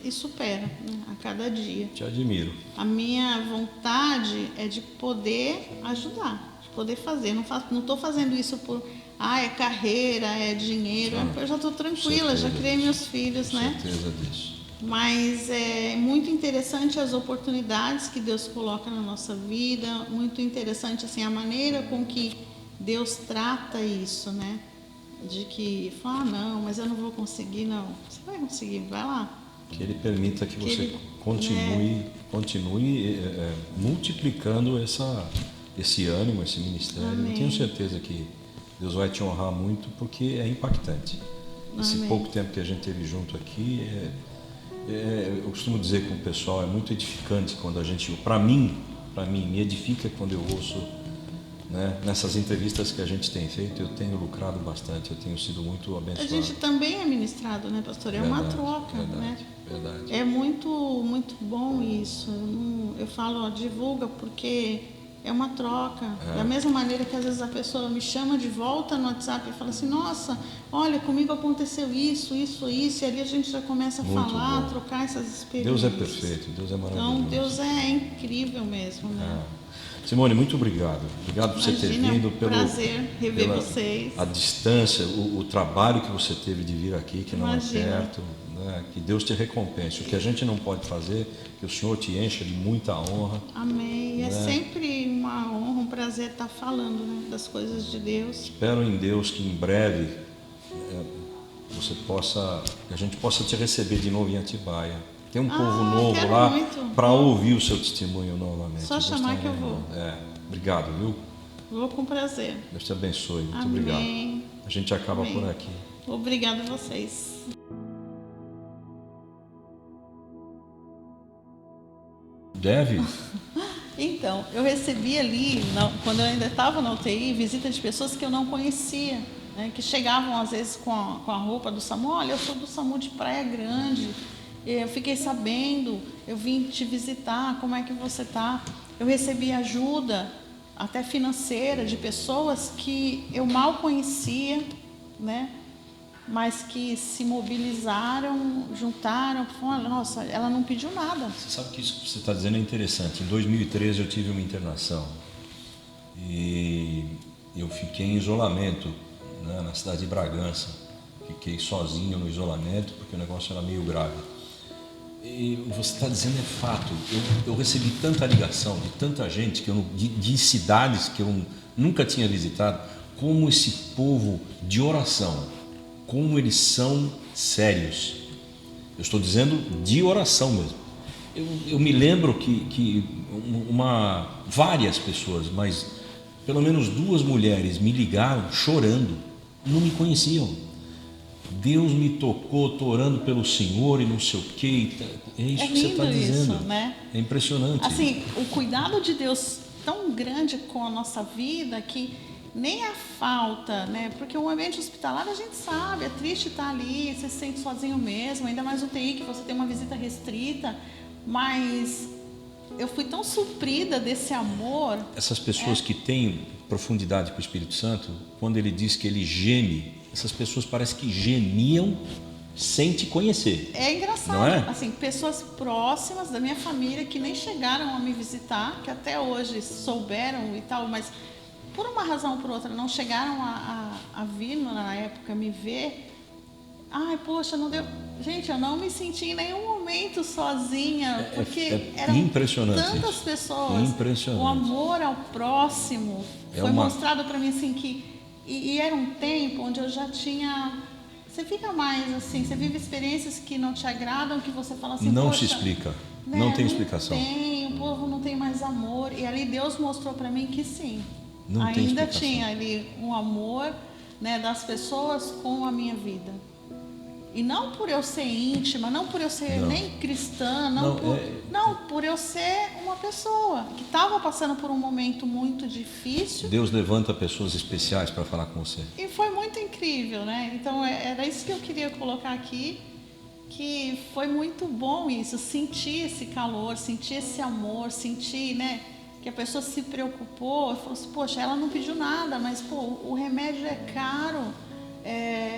e supera, né, a cada dia. Te admiro. A minha vontade é de poder ajudar, de poder fazer. Não estou fazendo isso por, é carreira, é dinheiro. Eu já estou tranquila, já criei meus filhos, né? Certeza disso. Mas é muito interessante as oportunidades que Deus coloca na nossa vida, muito interessante assim a maneira com que Deus trata isso, né? De que, não, mas eu não vou conseguir, não. Você vai conseguir, vai lá. Que Ele permita que você Ele, continue multiplicando esse ânimo, esse ministério. Amém. Eu tenho certeza que Deus vai te honrar muito, porque é impactante. Esse Amém. pouco tempo que a gente teve junto aqui, eu costumo dizer com o pessoal, é muito edificante quando a gente, para mim, me edifica quando eu ouço, né, nessas entrevistas que a gente tem feito, eu tenho lucrado bastante, eu tenho sido muito abençoado. A gente também é ministrado, né, pastor? É uma troca, né? Verdade. É muito, muito bom isso. Eu falo, divulga, porque é uma troca. Da mesma maneira que às vezes a pessoa me chama de volta no WhatsApp e fala assim, nossa, olha, comigo aconteceu isso, e ali a gente já começa a falar, a trocar essas experiências. Deus é perfeito, Deus é maravilhoso. Então, Deus é incrível mesmo, né? Simone, muito obrigado. Obrigado por você ter vindo. Pelo prazer rever vocês. A distância, o trabalho que você teve de vir aqui, que não é perto. Né? Que Deus te recompense. O que a gente não pode fazer, que o Senhor te encha de muita honra. Amém. Né? É sempre uma honra, um prazer estar falando, né, das coisas de Deus. Espero em Deus que em breve que a gente possa te receber de novo em Atibaia. Tem um povo novo lá para ouvir o seu testemunho novamente. Só chamar que eu vou. Obrigado, viu? Vou com prazer. Deus te abençoe. Muito Amém. obrigado. A gente acaba por aqui. Obrigado a vocês. Deve? Então, eu recebi ali, quando eu ainda estava na UTI, visita de pessoas que eu não conhecia, né, que chegavam às vezes com a roupa do SAMU. Olha, eu sou do SAMU de Praia Grande, eu fiquei sabendo, eu vim te visitar, como é que você está? Eu recebi ajuda, até financeira, de pessoas que eu mal conhecia, né? Mas que se mobilizaram, juntaram, falaram, nossa, ela não pediu nada. Você sabe que isso que você está dizendo é interessante. Em 2013 eu tive uma internação e eu fiquei em isolamento, né, na cidade de Bragança. Fiquei sozinho no isolamento porque o negócio era meio grave. E você está dizendo é fato. Eu recebi tanta ligação de tanta gente de cidades que eu nunca tinha visitado, como esse povo de oração, como eles são sérios. Eu estou dizendo de oração mesmo. Eu me lembro que várias pessoas, mas pelo menos 2 mulheres me ligaram chorando, não me conheciam. Deus me tocou, estou orando pelo Senhor e não sei o quê. É isso que você está dizendo. Isso, né? É impressionante. Assim, o cuidado de Deus tão grande com a nossa vida que nem a falta, né? Porque o ambiente hospitalar a gente sabe, é triste estar ali, você se sente sozinho mesmo, ainda mais no UTI que você tem uma visita restrita, mas eu fui tão suprida desse amor. Essas pessoas que têm profundidade com o Espírito Santo, quando ele diz que ele geme, essas pessoas parecem que gemiam sem te conhecer. É engraçado, não é? Assim, pessoas próximas da minha família que nem chegaram a me visitar, que até hoje souberam e tal, mas por uma razão ou por outra não chegaram a vir na época me ver. Ai, poxa, não deu. Gente, eu não me senti em nenhum momento sozinha, porque eram impressionante tantas isso. pessoas. Impressionante. O amor ao próximo foi mostrado para mim assim que. E era um tempo onde eu já tinha você fica mais assim, você vive experiências que não te agradam, que você fala assim, Não poxa, se explica, né, não tem explicação. Tem, o povo não tem mais amor. E ali Deus mostrou para mim que sim, Não tem ainda explicação. tinha ali um amor, né, das pessoas com a minha vida. E não por eu ser íntima, não por eu ser Não. nem cristã, Não, não, por eu ser uma pessoa que estava passando por um momento muito difícil. Deus levanta pessoas especiais para falar com você. E foi muito incrível, né? Então era isso que eu queria colocar aqui, que foi muito bom isso, sentir esse calor, sentir esse amor, sentir, né, que a pessoa se preocupou, falou assim, poxa, ela não pediu nada, mas pô, o remédio é caro.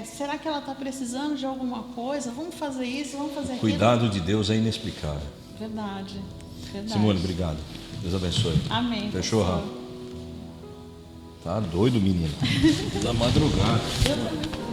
Será que ela está precisando de alguma coisa? Vamos fazer isso, vamos fazer aquilo. Cuidado de Deus é inexplicável. Verdade, verdade. Simone, obrigado. Deus abençoe. Amém. Fechou, pastor. Rafa? Tá doido, menino. Da madrugada. Eu também.